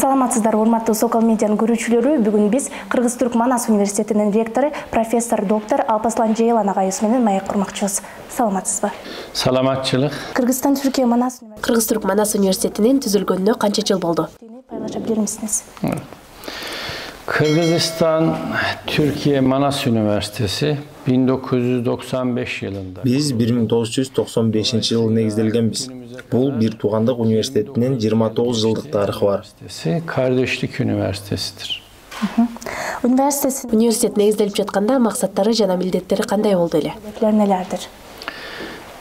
Саламатсыздар, урматтуу Сокол медианын көрүүчүлөрү. Бүгүн биз Кыргыз-Түрк Манас университетинин ректору, профессор доктор Алпаслан Жейлан агайыбыз менен маек курмакчыбыз. Саламатсызбы? Саламатчылык. Кыргызстан-Түркия Манас Кыргыз-Түрк Манас университетинин түзүлгөнүнө канча жыл болду? Пайлаша билер мисиңиз? Kırgızistan Türkiye Manas Üniversitesi 1995 yılında. Biz 1995 yılı негизделгенбиз. Бул бир туугандык университетинин 29 жылдык тарыхы бар. Kardeşlik Üniversitesidir. Университет негизделип жатканда максаттары жана милдеттери кандай болду эле? Нелердир?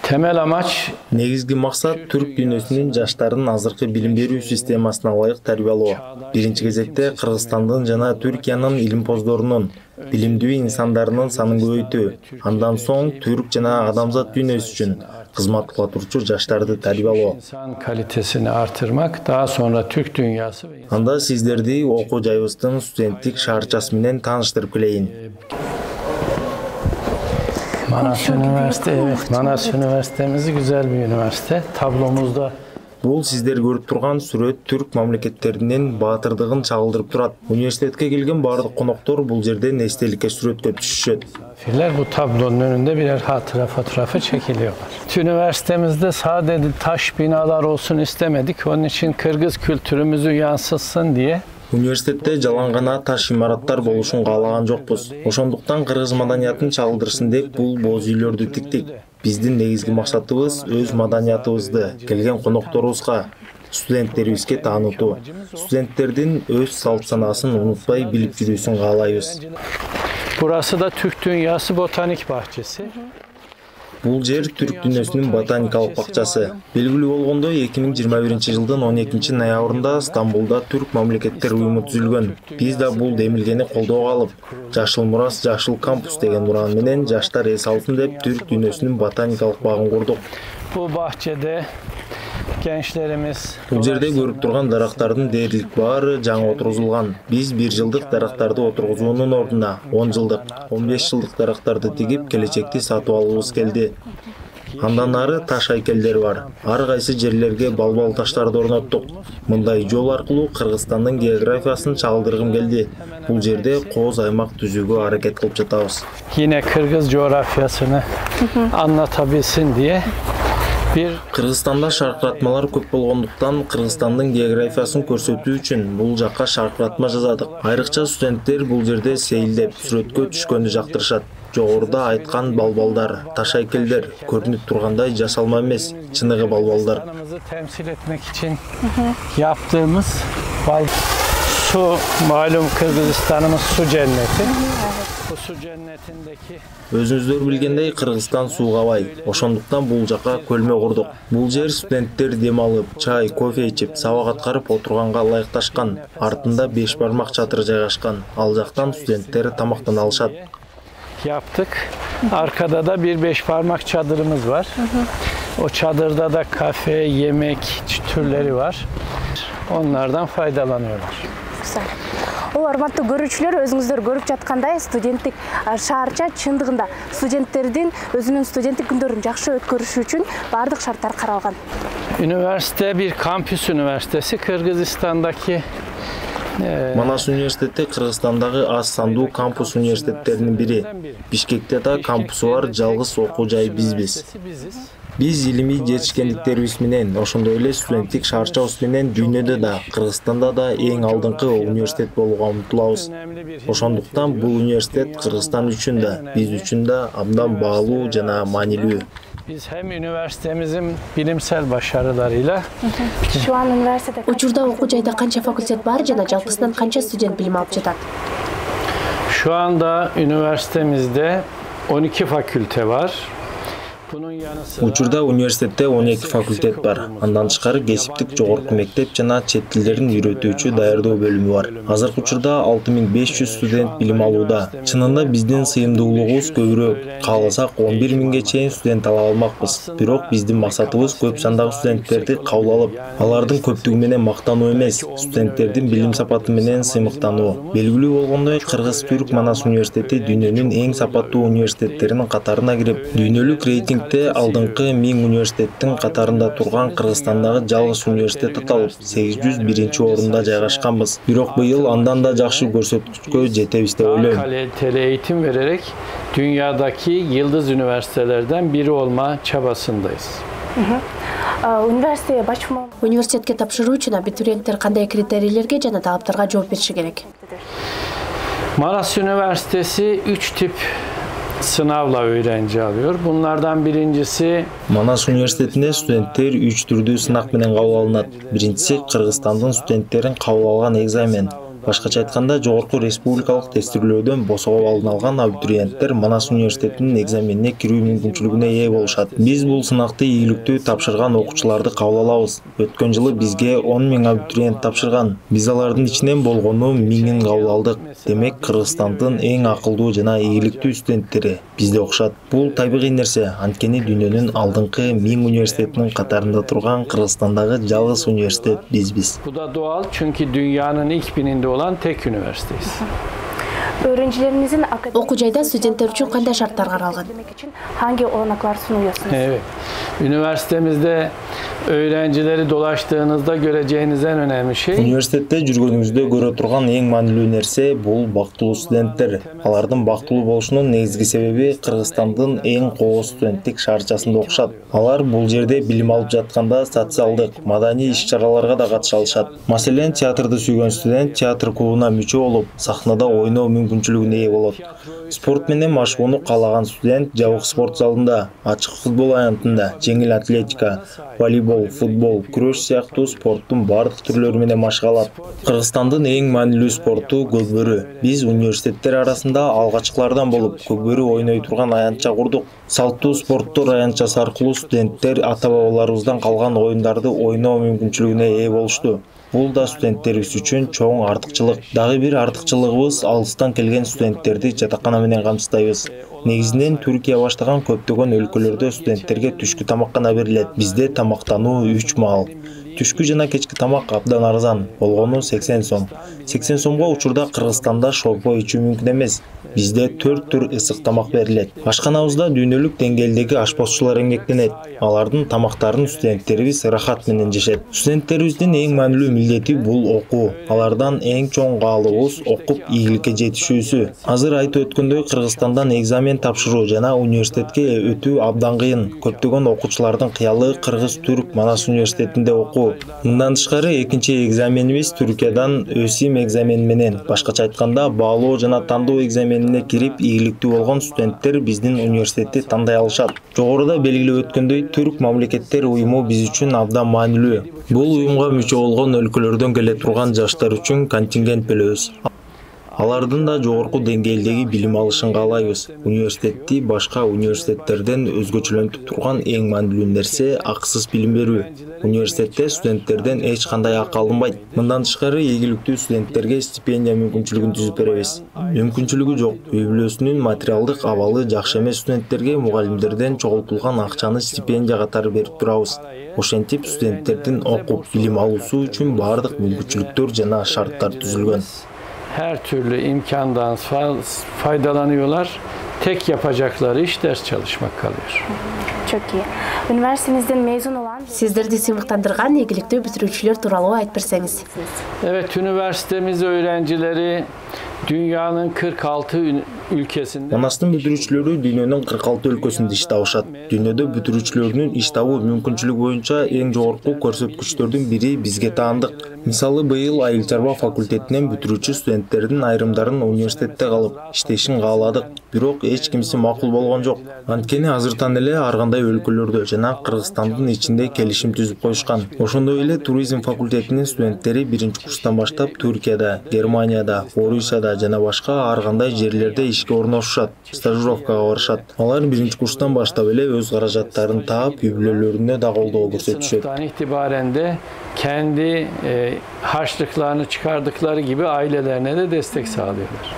Temel amaç Негизги максат түрк дүйнөсүнүн жаштарын азыркы билим берүү системасына ылайык тарбиялоо. Биринчи кезекте Кыргызстандын жана Түркиянын илимпоздорунун, билимдүү инсандарынын санын көбөйтүү, андан соң түрк жана адамзат дүйнөсү үчүн кызмат кыла турчу жаштарды тарбиялоо. insan kalitesini artırmak, daha sonra Türk dünyası ve Анда сиздерди окуу жайыбыздын студенттик шаарчасы менен тааныштырып келейин. Manas Üniversitesi, evet, Manas Üniversitemiz güzel bir üniversite. Tablomuzda Бул сиздер көрүп турган сүрөт түрк мамлекеттеринин баатырдыгын чагылдырып турат. Университетке келген бардык коноктор бул жерден эстеликке сүрөткө түшүшөт. Filler bu tablonun önünde birer hatıra fotoğrafı çekiliyorlar. Üniversitemizde sadece taş binalar olsun istemedik. Onun için Kırgız kültürümüzü yansıtsın diye. Университетте жалаң гана таш имараттар болушун каалаган жокпуз. Ошондуктан кыргыз маданиятын чагылдырсын деп бул боз үйлөрдү тиктик. Биздин негизги максатыбыз өз маданиятыбызды келген конокторубузга, студенттерибизге таанытуу. Студенттердин өз салт санаасын унутпай билип жүрүүсүн каалайбыз. Burası da Türk Dünyası Botanik Bahçesi. Бул жер түрк дүйнөсүнүн ботаникалык бакчасы. Белгилүү болгондой 2021-жылдын 12 ноябрында Стамбулда түрк мамлекеттер уюму түзүлгөн. Биз да бул демилгени колдоого алып, Жашыл Мурас, Жашыл кампус деген уран менен жаштар эс алсын деп түрк дүйнөсүнүн ботаникалык багын курдук. Bu bahçede gençlerimiz Бул жерде көрүп турган дарактардын дээрлик баары жаңы отургузулган. Биз 1 жылдык дарактарды отургузуунун ордуна 10 жылдык, 15 жылдык дарактарды тигип келечекти сатып алыбыз келди. Андан ары таш айкелдер бар. Ар кайсы жерлерге балбал таштарды орноттук. Мындай жол аркылуу Кыргызстандын географиясын чагылдыргым келди. Бул жерде кооз аймак түзүүгө аракет кылып жатабыз. yine Kırgız coğrafyasını anlatabilsin diye bir Кыргызстанда шаркыратмалар көп болгондуктан Кыргызстандын географиясын көрсөтүү үчүн бул жакка шаркыратма жазадык. Айрыкча студенттер бул жерде сейилдеп, сүрөткө түшкөндү жактырышат. Жогоруда айткан балбалдар, таш айкелдер көрүнүп тургандай жасалма эмес, чыныгы балбалдар. Kırgızistan'ımızı temsil etmek için yaptığımız su, malum Kırgızistan'ımız su cenneti. Bu su cennetindeki Өзүңүздөр билгендей Кыргызстан сууга бай. Ошондуктан бул жака көлмө курдук. Бул жер студенттер дем алып, чай, кофе ичип, сабак аткарып отурганга ылайыкташкан. Артында 5 бармак чатыр жайгашкан. Ал жактан студенттер тамактана алышат. yaptık. Arkada da bir 5 parmak çadırımız var. O çadırda da kafe, yemek türleri var. Onlardan faydalanıyorlar. Güzel. Урматтуу көрүүчүлөр, өзүңүздөр көрүп жаткандай студенттик шаарча чындыгында студенттердин өзүнүн студенттик күндөрүн жакшы өткөрүшү үчүн бардык шарттар каралган. Üniversite bir kampüs üniversitesi. Kırgızistan'daki Манас университети Кыргызстандагы аз сандуу кампус университеттеринин бири. Бишкекте да кампусу бар жалгыз окуу жай бизбиз. Биз илимий жетишкендиктерибиз менен, ошондой эле студенттик шаарчабыз менен дүйнөдө да, Кыргызстанда да эң алдыңкы университет болууга умтулабыз. Ошондуктан бул университет Кыргызстан үчүн да, биз үчүн да абдан баалуу жана маанилүү. biz hem üniversitemizin bilimsel başarılarıyla Şu an üniversitede Учурда окуу жайда канча факультет бар жана жалпысынан канча студент билим алып жатат? şu anda üniversitemizde 12 fakülte var. Bunun yanı sıra Учурда университетте 12 факультет бар. Андан тышкары кесиптик жогорку мектеп жана чет тилдерин үйрөтүүчү даярдоо бөлүмү бар. Азыркы учурда 6500 студент билим алууда. Чынында биздин сыйымдуулугубуз көбүрөөк. Кааласак 11 миңге чейин студент ала алмакпыз. Бирок биздин максатыбыз көп сандагы студенттерди кабыл алып, алардын көптүгү менен мактануу эмес, студенттердин билим сапаты менен сыймыктануу. Белгилүү болгондой, Кыргыз-Түрк Манас университети дүйнөнүн эң сапаттуу университеттеринин катарына кирип, дүйнөлүк рейтинг студентте алдыңкы 1000 университеттин катарында турган Кыргызстандагы жалгыз университет аталып 801-орунда жайгашканбыз. Бирок быйыл андан да жакшы көрсөткүчкө жетебиз деп ойлойм. Kaliteli eğitim vererek dünyadaki yıldız üniversitelerden biri olma çabasındayız. Университетке башмоо Университетке тапшыруу үчүн абитуриенттер кандай критерийлерге жана талаптарга жооп бериши керек? Maras Üniversitesi 3 tip sınavla öğrenci alıyor. Bunlardan birincisi Манас университетинде студенттер 3 түрдүү сынак менен кабыл алынат. Биринчиси Кыргызстандын студенттерин кабыл алган экзамен. Башкача айтканда, жогорку республикалык тестирлөөдөн босого алын алган абитуриенттер Манас университетинин экзаменине кирүү мүмкүнчүлүгүнө ээ болушат. Биз бул сынакты ийгиликтүү тапшырган окуучуларды кабыл алабыз. Өткөн жылы бизге 10 000 абитуриент тапшырган. Биз алардын ичинен болгону 1000-ин кабыл алдык. Демек, Кыргызстандын эң акылдуу жана ийгиликтүү студенттери бизде окушат. Бул табигый нерсе, анткени дүйнөнүн алдыңкы 1000 университетинин катарында турган Кыргызстандагы жалгыз университет бизбиз. Bu da doğal çünkü dünyanın ilk bininde olan tek üniversiteyiz. Öğrencilerinizin Окуу жайда студенттер үчүн кандай шарттар каралган? Hangi olanaklar sunuyorsunuz? Evet. Üniversitemizde öğrencileri dolaştığınızda göreceğiniz en önemli şey Университетте жүргөнүңүздө көрө турган эң маанилүү нерсе бул бактылуу студенттер. Алардын бактылуу болушунун негизги себеби Кыргызстандын эң кооз студенттик шаарчасында окушат. Алар бул жерде билим алып жатканда социалдык, маданий иш-чараларга да катыша алышат. Маселен, театрды сүйгөн студент театр клубуна мүчө болуп, сахнада ойноо мүмкүнчүлүгүнө ээ болот. Спорт менен машыгууну каалаган студент жабык спорт залында, ачык футбол аянтында, жеңил атлетика, волейбол, футбол, күрөш сыяктуу спорттун бардык түрлөрү менен машыга алат. Кыргызстандын эң маанилүү спорту көкбөрү. Биз университеттер арасында алгачкылардан болуп, көкбөрү ойной турган аянтча курдук. Салттуу спорттор аянтчасы аркылуу студенттер ата-бабаларыбыздан калган оюндарды ойноо мүмкүнчүлүгүнө ээ болушту. Бул да студенттерибиз үчүн чоң артыкчылык. Дагы бир артыкчылыгыбыз алыстан келген студенттерди жатакана менен камсыздайбыз. Негизинен Түркия баштаган көптөгөн өлкөлөрдө студенттерге түшкү тамаккана берилет. Бизде тамактануу 3 маал. Түшкү жана кечки тамак абдан арзан, болгону 80 сом. 80 сомго учурда Кыргызстанда шорпо ичүү мүмкүн эмес. Бизде 4 түр ысык тамак берилет. Ашканабызда дүйнөлүк деңгээлдеги ашпозчулар эмгектенет. Алардын тамактарын студенттерибиз ырахат менен жешет. Студенттерибиздин эң маанилүү милдети бул окуу. Алардан эң чоң каалообуз окуп ийгиликке жетишүүсү. Азыр айтып өткөндөй, Кыргызстандан экзамен тапшыруу жана университетке өтүү абдан кыйын. Көптөгөн окуучулардын кыялы Кыргыз-Түрк Манас университетинде окуу. Мындан тышкары экинчи экзаменибиз Түркиядан ÖSYM экзамени менен, башкача айтканда баалоо жана тандоо экзаменине кирип ийгиликтүү болгон студенттер биздин университетти тандай алышат. Жогоруда белгилеп өткөндөй, Түрк мамлекеттер уюму биз үчүн абдан маанилүү. Бул уюмга мүчө болгон өлкөлөрдөн келе турган жаштар үчүн контингент төлөйбүз. Алардын да жогорку деңгээлдеги билим алышын каалайбыз. Университетти башка университеттерден өзгөчөлөнтүп турган эң маанилүү нерсе акысыз билим берүү. Университетте студенттерден эч кандай акы алынбайт. Мындан тышкары ийгиликтүү студенттерге стипендия мүмкүнчүлүгүн түзүп беребиз. Мүмкүнчүлүгү жок, үй бүлөсүнүн материалдык абалы жакшы эмес студенттерге мугалимдерден чогултулган акчаны стипендия катары берип турабыз. Ошентип студенттердин окуп билим алуусу үчүн бардык мүмкүнчүлүктөр жана шарттар түзүлгөн. Her türlü imkandan faydalanıyorlar. Tek yapacakları iş ders çalışmak kalıyor. Çok iyi. Üniversitenizden mezun olan Сиздерди сыймыктандырган ийгиликтүү бүтүрүүчүлөр тууралуу айтып берсеңиз. Evet, üniversitemiz öğrencileri dünyanın 46 ülkesinde. Манастын бүтүрүүчүлөрү дүйнөнүн 46 өлкөсүндө иш табышат. Дүйнөдө бүтүрүүчүлөрүнүн иш табуу мүмкүнчүлүгү боюнча эң жогорку көрсөткүчтөрдүн бири бизге таандык. Мисалы, быйыл айыл чарба факультетинен бүтүрүүчү студенттердин айрымдарын университетте калып иштешин кааладык. Бирок эч кимси макул болгон жок. Анткени азыртан эле ар кандай өлкөлөрдө жана Кыргызстандын ичинде келишим түзүп коюшкан. Ошондой эле туризм факультетинин студенттери биринчи курстан баштап Түркияда, Германияда, Орусияда жана башка ар кандай жерлерде ишке орношушат, стажировкага барышат. Алар биринчи курстан баштап эле өз каражаттарын таап, үй бүлөлөрүнө да колдоо көрсөтүшөт. İtibaren de kendi harçlıklarını çıkardıkları gibi ailelerine de destek sağlıyorlar.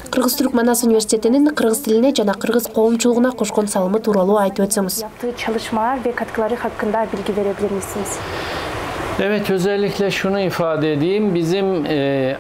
Кыргыз-Түрк Манас университетинин кыргыз тилине жана кыргыз коомчулугуна кошкон салымы тууралуу айтып өтсөңүз. yaptığı çalışmalar ve katkıları hakkında bilgi verebilir misiniz? Evet, özellikle şunu ifade edeyim. Bizim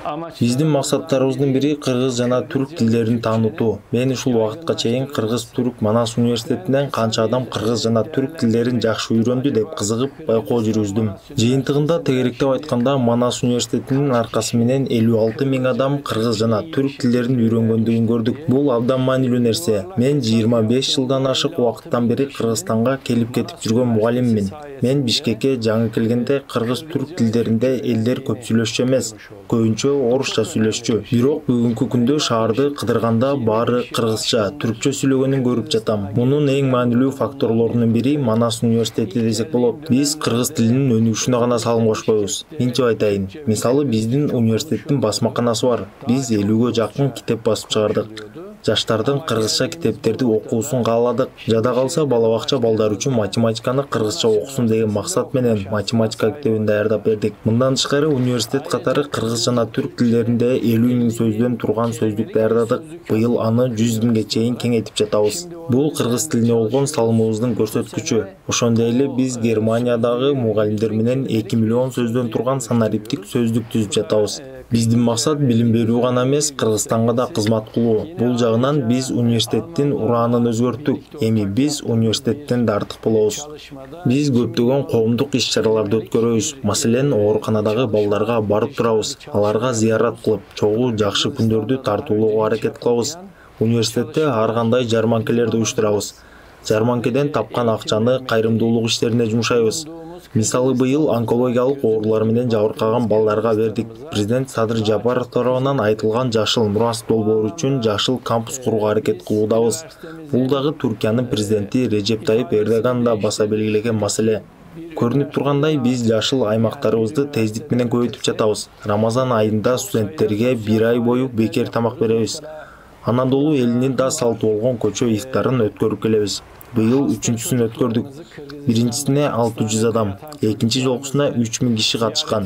amaç... Биздин максаттарыбыздын бири кыргыз жана түрк тилдерин таанытуу. Мен ушул убакытка чейин Кыргыз-Түрк Манас университетинен канча адам кыргыз жана түрк тилдерин жакшы үйрөндү деп кызыгып байкоо жүргүздүм. Жыйынтыгында тегеректеп айтканда Манас университетинин аркасы менен 56 000 адам кыргыз жана түрк тилдерин үйрөнгөндүгүн көрдүк. Бул абдан маанилүү нерсе. Мен 25 жылдан ашык убакыттан бери Кыргызстанга келип кетип жүргөн мугалиммин. Мен Бишкекке жаңы келгенде кыргыз-түрк тилдеринде элдер көп сүйлөшчү эмес, көбүнчө орусча сүйлөшчү. Бирок бүгүнкү күндө шаарды кыдырганда баары кыргызча, түркчө сүйлөгөнүн көрүп жатам. Мунун эң маанилүү факторлорунун бири Манас университети десек болот. Биз кыргыз тилинин өнүгүшүнө гана салым кошпойбуз. Минтип айтайын. Мисалы биздин университеттин басмаканасы бар. Биз 50ге жакын китеп басып чыгардык. Жаштардын кыргызча китептерди окуусун кааладык. Жада калса балабакча балдар үчүн математиканы кыргызча окусун деген максат менен математика китебин даярдап бердик. Мындан тышкары университет катары кыргыз жана түрк тилдеринде 50 000 сөздөн турган сөздүк даярдадык. Быйыл аны 100 000ге чейин кеңейтип жатабыз. Бул кыргыз тилине болгон салымыбыздын көрсөткүчү. Ошондой эле биз Германиядагы мугалимдер менен 2 миллион сөздөн турган санариптик сөздүк түзүп жатабыз. Биздин максат билим берүү гана эмес, Кыргызстанга да кызмат кылуу. Бул жагынан биз университеттин ураанын өзгөрттүк. Эми биз университеттен да артык болобуз. Биз көптөгөн коомдук иш-чараларды өткөрөбүз. Маселен, ооруканадагы балдарга барып турабыз. Аларга зыярат кылып, чогуу жакшы күндөрдү тартуулоого аракет кылабыз. Университетте ар кандай жарманкелерди уюштурабыз. Жарманкеден тапкан акчаны кайрымдуулук иштерине жумшайбыз. Мисалы быйыл онкологиялык оорулар менен жабыркаган балдарга бердик. Президент Садыр Жапаров тарабынан айтылган жашыл мурас долбоору үчүн жашыл кампус курууга аракет кылуудабыз. Бул дагы Түркиянын президенти Режеп Тайып Эрдоган да баса белгилеген маселе. Көрүнүп тургандай, биз жашыл аймактарыбызды тездик менен көбөйтүп жатабыз. Рамазан айында студенттерге 1 ай бою бекер тамак беребиз. Анадолу элинин да салты болгон көчө ифтарын өткөрүп келебиз. Быйыл 3-сүн өткөрдүк. Биринчисине 600 адам, экинчи жолкусуна 3000 киши катышкан.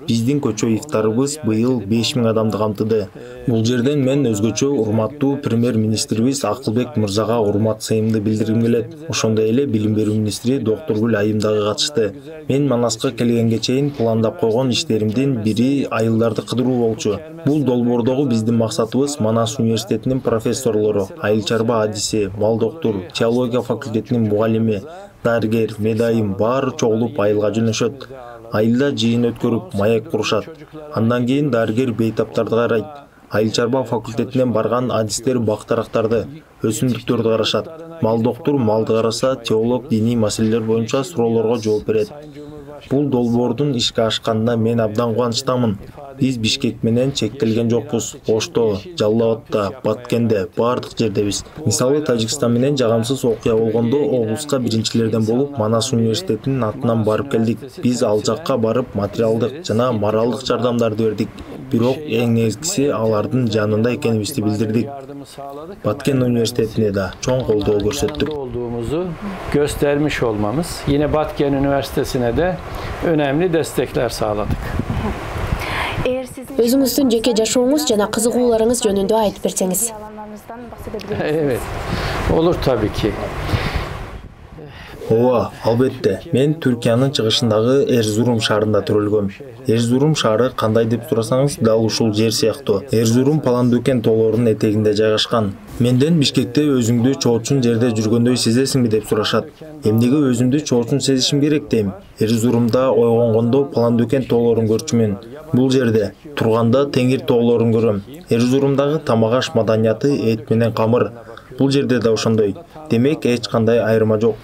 Биздин көчө ифтарыбыз быйыл 5000 адамды камтыды. Бул жерден мен өзгөчө урматтуу премьер-министрибиз Акылбек мырзага урмат сыйымды билдиргим келет. Ошондой эле билим берүү министри Доктургүл Айым дагы катышты. Мен Манаска келгенге чейин пландап койгон иштеримдин бири айылдарды кыдыруу болчу. Бул долбоордогу биздин максатыбыз Манас университетинин профессорлору, айыл чарба адиси, мал доктур, теология факультетинин мугалими, дарыгер, медайым баары чогулуп айылга жөнөшөт. Айылда жыйын өткөрүп, маяк курушат. Андан кийин дарыгер бейтаптарды карайт. Айыл чарба факультетинен барган адистер бактарактарды, өсүмдүктөрдү карашат. Мал доктур малды караса, теолог диний маселелер боюнча суроолорго жооп берет. Бул долбоордун ишке ашканына мен абдан кубанычтамын. Биз Бишкек менен чектелген жокпуз. Ошто, Жалал Абадта, Баткенде, баардык жердебиз. Мисалы Тажикстан менен жагымсыз окуя болгондо облуска биринчилерден болуп Манас университетинин атынан барып келдик. Биз ал жакка барып материалдык жана моралдык жардамдарды бердик. Бирок эң негизгиси алардын жанында экенибизди билдирдик. Баткен университетине да чоң колдоо көрсөттүк. Olduğumuzu göstermiş olmamız. Yine Batken Üniversitesi'ne de önemli destekler sağladık. Өзүңүздүн жеке жашооңуз жана кызыгууларыңыз жөнүндө айтып берсеңиз. Evet, olur tabii ki. Ооба, албетте. Мен Түркиянын чыгышындагы Эрзурум шаарында төрөлгөм. Эрзурум шаары кандай деп сурасаңыз, дал ушул жер сыяктуу. Эрзурум Паландыөкен тоолорунун этегинде жайгашкан. Менден Бишкекте өзүңдү чоочун жерде жүргөндөй сезесиңби деп сурашат. Эмнеге өзүмдү чоочун сезишим керек дейм. Эрзурумда ойгонгондо Паландыөкен тоолорун көрчүмүн. Бул жерде турганда Теңир тоолорун көрөм. Эрзурумдагы тамак-аш маданияты эт менен камыр. Бул жерде да ошондой. Демек эч кандай айырма жок.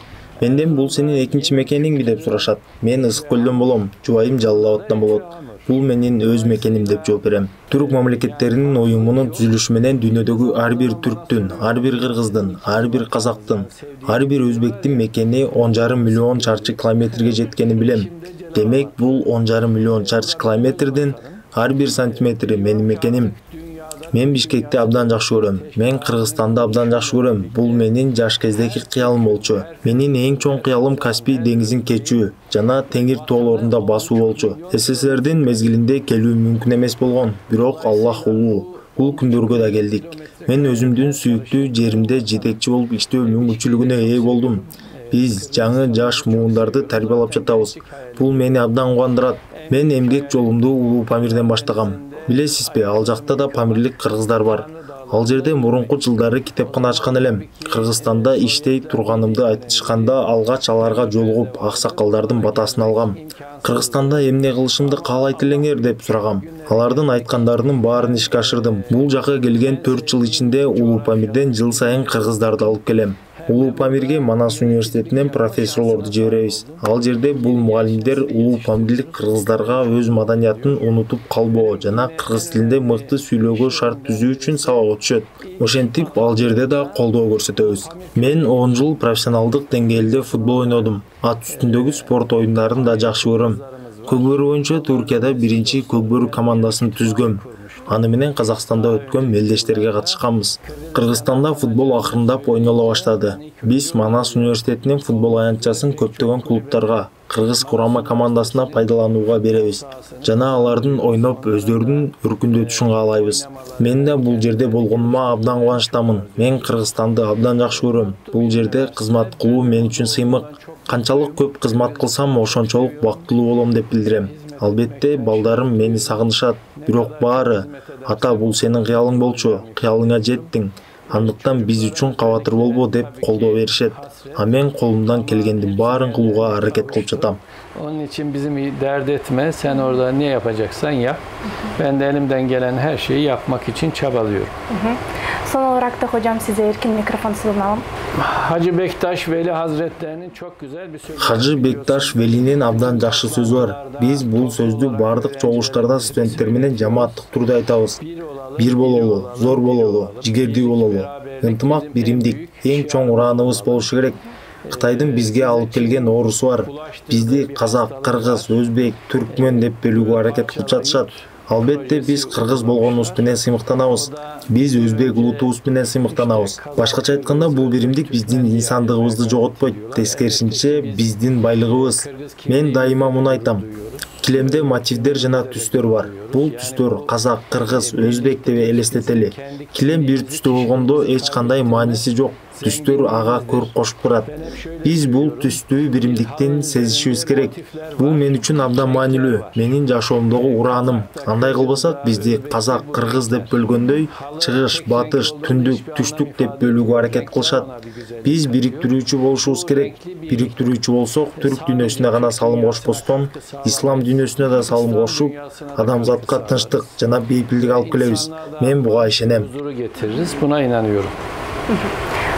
Менден бул сенин экинчи мекениңби деп сурашат. Мен Ысык көлдөн болом, жубайым Жалал Абадтан болот. Бул менин өз мекеним деп жооп берем. Түрк мамлекеттеринин уюмунун түзүлүшү менен дүйнөдөгү ар бир түрктүн, ар бир кыргыздын, ар бир казактын, ар бир өзбектин мекени 10,5 миллион чарчы километрге жеткенин билем. Демек бул 10,5 миллион чарчы километрдин ар бир сантиметри менин мекеним. Мен Бишкекти абдан жакшы көрөм. Мен Кыргызстанды абдан жакшы көрөм. Бул менин жаш кездеги кыялым болчу. Менин эң чоң кыялым Каспий деңизин кечүү жана Теңир тоолорунда басуу болчу. СССРдин мезгилинде келүү мүмкүн эмес болгон, бирок Аллах улуу. Бул күндөргө да келдик. Мен өзүмдүн сүйүктүү жеримде жетекчи болуп иштөө мүмкүнчүлүгүнө ээ болдум. Биз жаңы жаш муундарды тарбиялап жатабыз. Бул мени абдан кубандырат. Мен эмгек жолумду Улуу Памирден баштагам. Билесизби, ал жакта да памирлик кыргыздар бар. Ал жерде мурунку жылдары китепкана ачкан элем. Кыргызстанда иштей турганымды айтышканда алгач аларга жолугуп, аксакалдардын батасын алгам. Кыргызстанда эмне кылышымды каалайт элеңер деп сурагам. Алардын айткандарынын баарын ишке ашырдым. Бул жака келген 4 жыл ичинде Улуу Памирден жыл сайын кыргыздарды алып келем. Улуу Памирге Манас университетинен профессорлорду жиберебиз. Ал жерде бул мугалимдер улуу памирлик кыргыздарга өз маданиятын унутуп калбоо жана кыргыз тилинде мыкты сүйлөөгө шарт түзүү үчүн сабак өтүшөт. Ошентип ал жерде да колдоо көрсөтөбүз. Мен 10 жыл профессионалдык деңгээлде футбол ойнодум. Ат үстүндөгү спорт оюндарын да жакшы көрөм. Көкбөрү боюнча Туркияда биринчи көкбөрү командасын түзгөм. Аны менен Казакстанда өткөн мелдештерге катышканбыз. Кыргызстанда футбол акырындап ойнола баштады. Биз Манас университетинин футбол аянтчасын көптөгөн клубтарга, кыргыз курама командасына пайдаланууга беребиз. Жана алардын ойноп өздөрүнүн өркүндөтүшүн каалайбыз. Мен да бул жерде болгонума абдан кубанычтамын. Мен Кыргызстанды абдан жакшы көрөм. Бул жерде кызмат кылуу мен үчүн сыймык. Канчалык көп кызмат кылсам, ошончолук бактылуу болом деп билдирем. Албетте, балдарым мени сагынышат, бирок баары, ата бул сенин кыялың болчу, кыялыңа жеттиң. Андыктан биз үчүн кабатыр болбо деп колдоо беришет. А мен колумдан келгендин баарын кылууга аракет кылып жатам. Onun için bizim dert etme, sen orada ne yapacaksan yap. Ben de elimden gelen her şeyi yapmak için çabalıyorum. Son olarak da hocam size erkin mikrofon sunalım. Hacı Bektaş Veli Hazretlerinin çok güzel bir sözü. Hacı Bektaş Veli'nin abdan жакшы сөзү бар. Биз бул сөздү бардык чогулуштарда студенттер менен жамааттык турда айтабыз. Бир бололу, зор бололу, жигердүү бололу. Ынтымак биримдик, эң чоң урааныбыз болушу керек. Кытайдын бизге алып келген оорусу бар. Бизди казак, кыргыз, өзбек, түркмөн деп бөлүүгө аракет кылып жатышат. Албетте биз кыргыз болгонубуз менен сыймыктанабыз. Биз өзбек улутубуз менен сыймыктанабыз. Башкача айтканда, бул биримдик биздин инсандыгыбызды жоготпойт, тескерисинче биздин байлыгыбыз. Мен дайыма муну айтам. Килемде мотивдер жана түстөр бар. Бул түстөр казак, кыргыз, өзбек деп элестетели. Килем бир түстө болгондо эч кандай мааниси жок. Түстөр ага көрүп кошуп турат. Биз бул түстүү биримдиктен сезишибиз керек. Бул мен үчүн абдан маанилүү. Менин жашоомдогу урааным. Андай кылбасак, бизди казак, кыргыз деп бөлгөндөй, чыгыш, батыш, түндүк, түштүк деп бөлүүгө аракет кылышат. Биз бириктирүүчү болушубуз керек. Бириктирүүчү болсок, түрк дүйнөсүнө гана салым кошпостон, ислам дүйнөсүнө да салым кошуп, адамзатка тынчтык жана бейпилдик алып келебиз. Мен буга ишенем. Huzuru getiririz. Buna inanıyorum.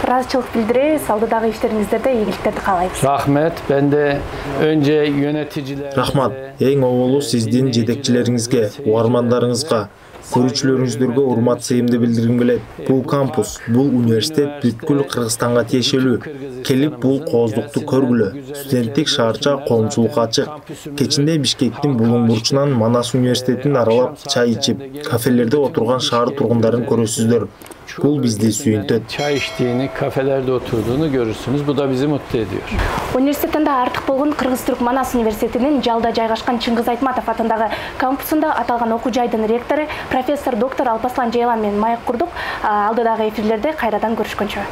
Ыраазычылык билдиребиз, алдыдагы иштериңиздерде ийгиликтерди каалайбыз. Rahmet. Ben de önce yöneticiler. Рахмат. Эң оболу сиздин жетекчилериңизге, угармандарыңызга, көрүүчүлөрүңүздөргө урмат сыйымды билдиргим келет. Бул кампус, бул университет бүткүл Кыргызстанга тиешелүү. Келип бул кооздукту көргүлө. Студенттик шаарча коомчулукка ачык. Кечинде Бишкектин булуң бурчунан Манас университетин аралап чай ичип, кафелерде отурган шаар тургундарын көрөсүздөр. Бул бизди сүйүнтөт. Çay içtiğini, kafelerde oturduğunu görürsünüz. Bu da bizi mutlu ediyor. Университетинде артык болгон Кыргыз-Түрк Манас университетинин Жалда жайгашкан Чыңгыз Айтматов атындагы кампусунда аталган окуу жайдын ректору профессор доктор Алпаслан Жайлан менен маек курдук. Алдыдагы эфирлерде кайрадан көрүшкөнчө.